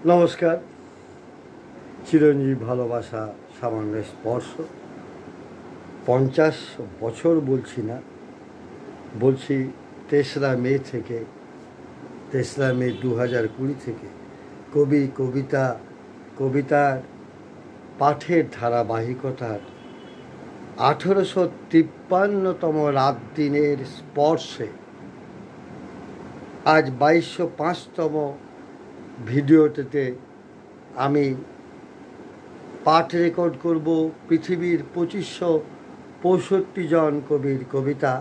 নমস্কার। চিরঞ্জীব ভালোবাসা সামান্য স্পর্শ। 50 বছর বলছি না, বলছি 3রা মে থেকে, 3রা মে 2020 থেকে কবিতার পাঠের ধারাবাহিকতার 1853তম রাত দিনের স্পর্শে আজ 2205তম ভিডিওটিতে আমি পাঠ রেকর্ড করব পৃথিবীর 2565 জন কবির কবিতা।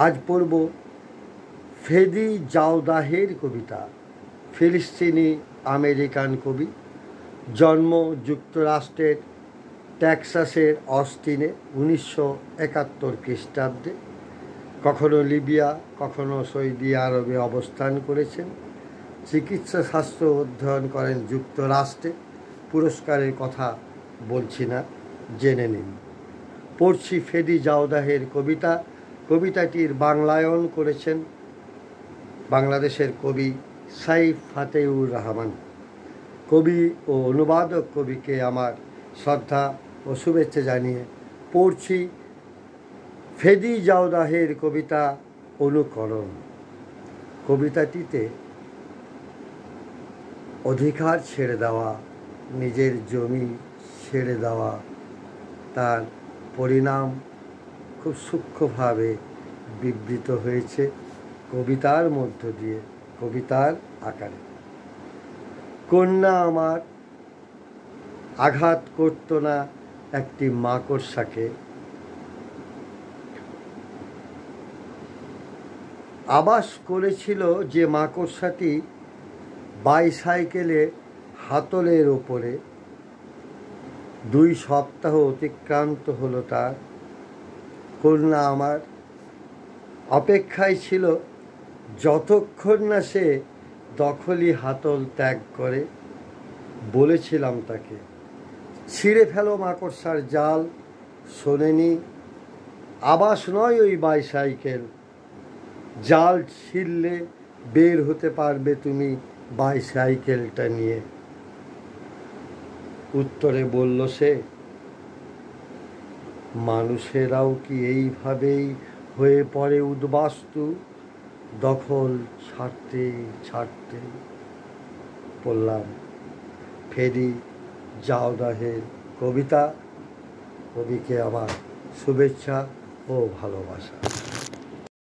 আজ পড়ব ফেদি জাওদাহের কবিতা। ফিলিস্তিনি আমেরিকান কবি, জন্ম যুক্তরাষ্ট্রের টেক্সাসের অস্টিনে 1971 খ্রিস্টাব্দে। কখনো লিবিয়া, কখনো সৌদি আরবে অবস্থান করেছেন। চিকিৎসা শাস্ত্র অধ্যয়ন করেন যুক্তরাষ্ট্রে। পুরস্কারের কথা বলছি না, জেনে নিন। পড়ছি ফেদি জাওদাহের কবিতা। কবিতাটির বাংলায়ন করেছেন বাংলাদেশের কবি সাইফ ফাতেউর রহমান। কবি ও অনুবাদক কবিকে আমার শ্রদ্ধা ও শুভেচ্ছা জানিয়ে পড়ছি ফেদি জাওদাহের কবিতা অনুকরণ। কবিতাটিতে অধিকার ছেড়ে দেওয়া, নিজের জমি ছেড়ে দেওয়া, তার পরিণাম খুব সূক্ষ্মভাবে বিবৃত হয়েছে কবিতার মধ্য দিয়ে, কবিতার আকারে। কন্যা আমার আঘাত করত না একটি মাকড়সাকে, আবাস করেছিল যে মাকড়সাটি বাইসাইকেলে হাতলের ওপরে। 2 সপ্তাহ অতিক্রান্ত হলো তার। কন্যা আমার অপেক্ষায় ছিল যতক্ষণ না সে দখলি হাতল ত্যাগ করে। বলেছিলাম তাকে, ছিঁড়ে ফেলো মাকড়সার জাল। শোনেনি। আবাস নয় ওই বাইসাইকেল, জাল ছিঁড়লে বের হতে পারবে তুমি বাইসাইকেলটা নিয়ে। উত্তরে বলল সে, মানুষেরাও কি এইভাবেই হয়ে পড়ে উদ্বাস্তু, দখল ছাড়তে ছাড়তে। পড়লাম ফেদি জাওদাহের কবিতা। কবিকে আমার শুভেচ্ছা ও ভালোবাসা।